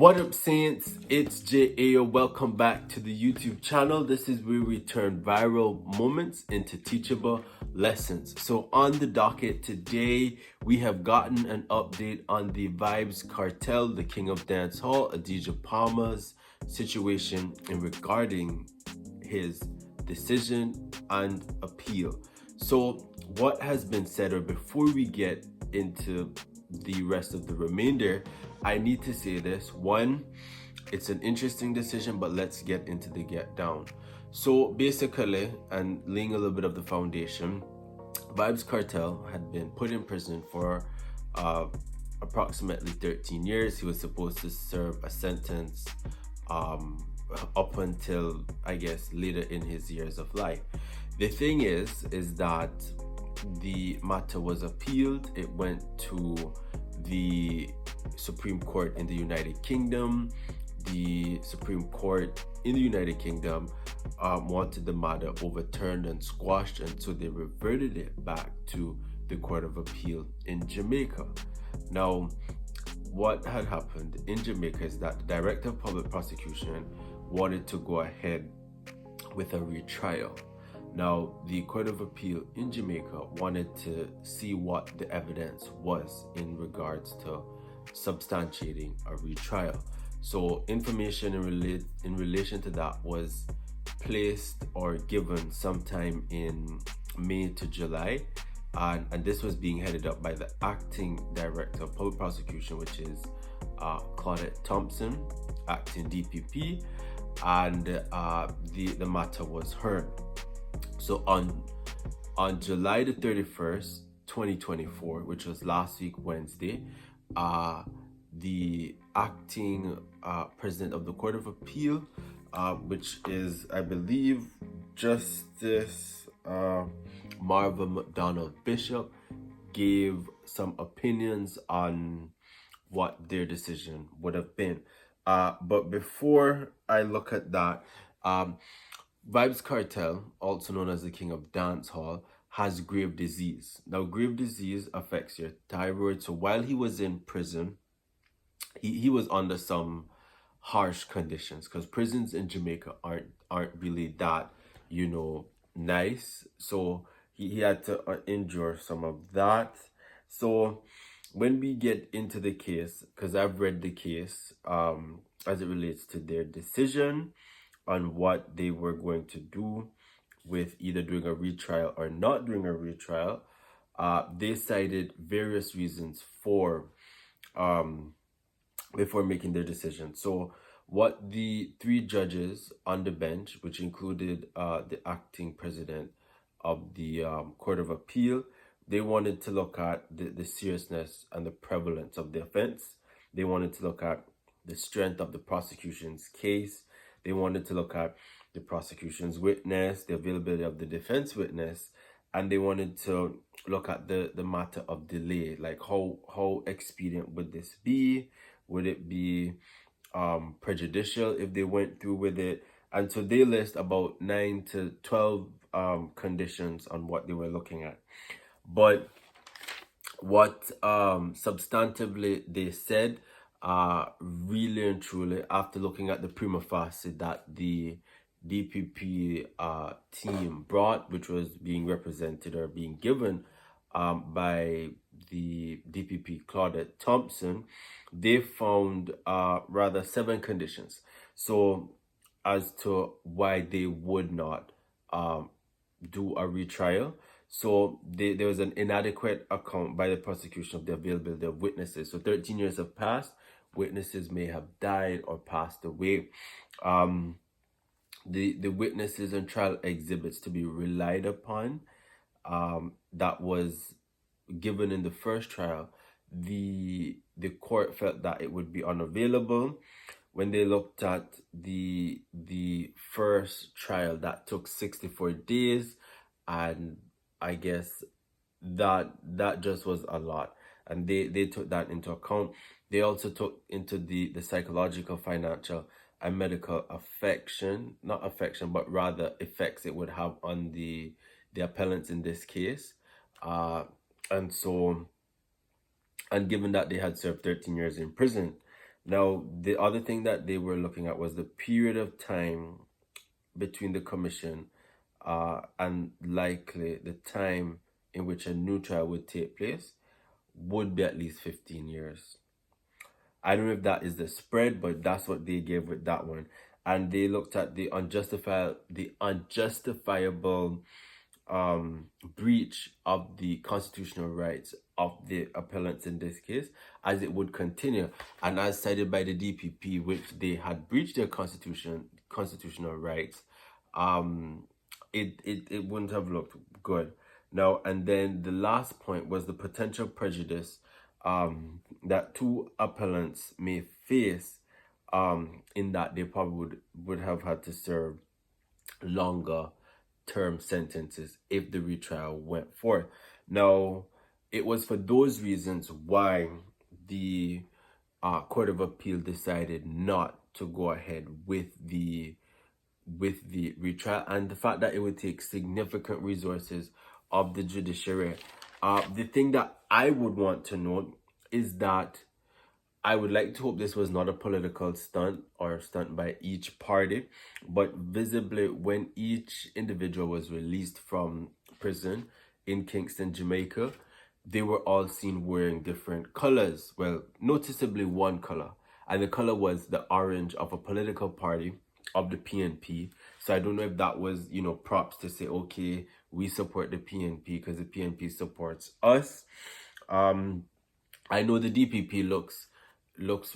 What up, Saints? It's Jay Ayyo. Welcome back to the YouTube channel. This is where we turn viral moments into teachable lessons. So on the docket today, we have gotten an update on the Vybz Kartel, the king of dancehall, Adidja Palmer's situation in regarding his decision and appeal. So what has been said, or before we get into the rest of the remainder, I need to say this. One, it's an interesting decision, but let's get into the get down. So basically, and laying a little bit of the foundation, Vybz Kartel had been put in prison for approximately 13 years. He was supposed to serve a sentence up until, I guess, later in his years of life. The thing is that the matter was appealed. It went to the Supreme Court in the United Kingdom. The Supreme Court in the United Kingdom wanted the matter overturned and squashed, and so they reverted it back to the Court of Appeal in Jamaica. Now, what had happened in Jamaica is that the Director of Public Prosecution wanted to go ahead with a retrial. Now, the Court of Appeal in Jamaica wanted to see what the evidence was in regards to substantiating a retrial. So information in relation to that was placed or given sometime in May to July. And this was being headed up by the acting Director of Public Prosecution, which is Claudette Thompson, acting DPP, and the matter was heard. So on July the 31st, 2024, which was last week Wednesday, the acting president of the Court of Appeal, which is, I believe, Justice Marva McDonald Bishop, gave some opinions on what their decision would have been. But before I look at that, Vybz Kartel, also known as the king of dancehall, has grave disease. Now, grave disease affects your thyroid. So while he was in prison, he was under some harsh conditions, because prisons in Jamaica aren't really that, nice. So he had to endure some of that. So when we get into the case, because I've read the case as it relates to their decision on what they were going to do with either doing a retrial or not doing a retrial, they cited various reasons for before making their decision. So what the three judges on the bench, which included the acting president of the Court of Appeal, they wanted to look at the seriousness and the prevalence of the offense. They wanted to look at the strength of the prosecution's case. They wanted to look at the prosecution's witness, the availability of the defense witness, and they wanted to look at the matter of delay, like how expedient would this be? Would it be prejudicial if they went through with it? And so they list about 9 to 12 conditions on what they were looking at. But what substantively they said, really and truly, after looking at the prima facie that the DPP team brought, which was being represented or being given by the DPP Claudette Thompson, they found rather 7 conditions. So as to why they would not do a retrial. So there was an inadequate account by the prosecution of the availability of witnesses. So 13 years have passed. Witnesses may have died or passed away. The witnesses and trial exhibits to be relied upon, that was given in the first trial, the court felt that it would be unavailable. When they looked at the first trial, that took 64 days, and I guess that just was a lot, and they took that into account. They also took into the psychological, financial, and medical not affection, but rather effects it would have on the appellants in this case. And given that they had served 13 years in prison, Now, the other thing that they were looking at was the period of time between the commission and likely the time in which a new trial would take place would be at least 15 years. I don't know if that is the spread, but that's what they gave with that one. And they looked at the unjustifiable breach of the constitutional rights of the appellants in this case, as it would continue, and as cited by the DPP, which they had breached their constitutional rights. It wouldn't have looked good. Now, and then the last point was the potential prejudice that two appellants may face, in that they probably would have had to serve longer term sentences if the retrial went forth. Now, it was for those reasons why the Court of Appeal decided not to go ahead with the retrial, and the fact that it would take significant resources of the judiciary. The thing that I would want to know is that I would like to hope this was not a political stunt or a stunt by each party, but visibly when each individual was released from prison in Kingston, Jamaica, they were all seen wearing different colors. Well, noticeably one color, and the color was the orange of a political party, of the PNP. So I don't know if that was, props to say, okay, we support the PNP because the PNP supports us. I know the DPP looks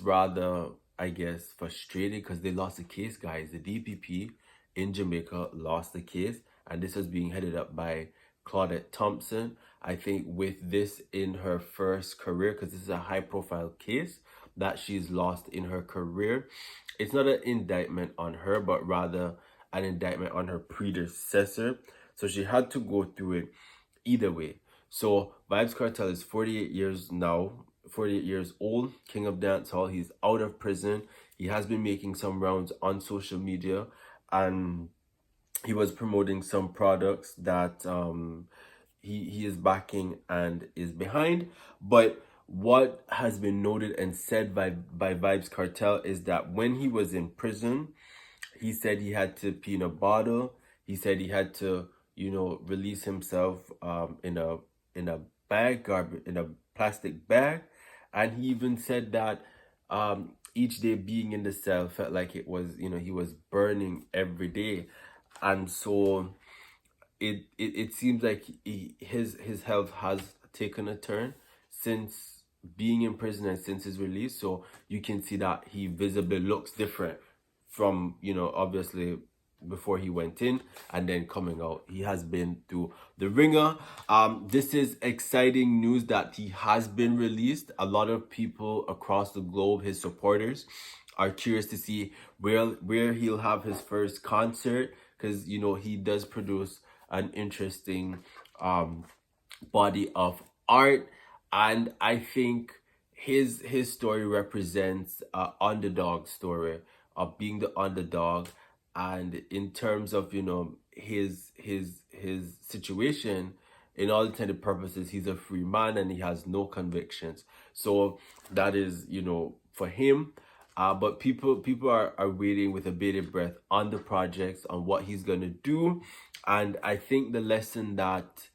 rather, I guess, frustrated because they lost the case, guys. The DPP in Jamaica lost the case, and this was being headed up by Claudette Thompson. I think with this in her first career, because this is a high-profile case that she's lost in her career, it's not an indictment on her, but rather an indictment on her predecessor. So she had to go through it either way. So Vybz Kartel is 48 years now, 48 years old, king of dancehall. He's out of prison. He has been making some rounds on social media, and he was promoting some products that he is backing and is behind. But what has been noted and said by Vybz Kartel is that when he was in prison, he said he had to pee in a bottle. He said he had to, release himself in a bag, in a plastic bag. And he even said that each day being in the cell felt like it was, he was burning every day. And so it seems like his health has taken a turn since being in prison and since his release. So you can see that he visibly looks different from, obviously before he went in and then coming out. He has been through the ringer. This is exciting news that he has been released. A lot of people across the globe, his supporters, are curious to see where he'll have his first concert, because he does produce an interesting body of art, and I think his story represents an underdog story of being the underdog. And in terms of his situation, in all intended purposes, he's a free man and he has no convictions. So that is for him. But people are waiting with a bated breath on the projects, on what he's gonna do. And I think the lesson that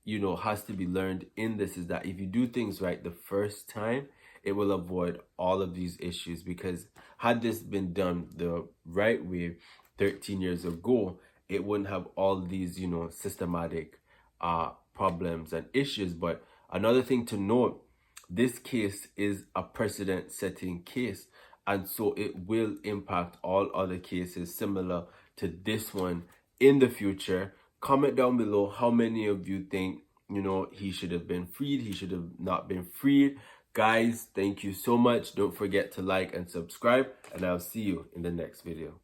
has to be learned in this is that if you do things right the first time, it will avoid all of these issues. Because had this been done the right way 13 years ago, it wouldn't have all these systematic problems and issues. But another thing to note, this case is a precedent-setting case, and so it will impact all other cases similar to this one in the future. Comment down below how many of you think he should have been freed, he should have not been freed. Guys, thank you so much. Don't forget to like and subscribe, and I'll see you in the next video.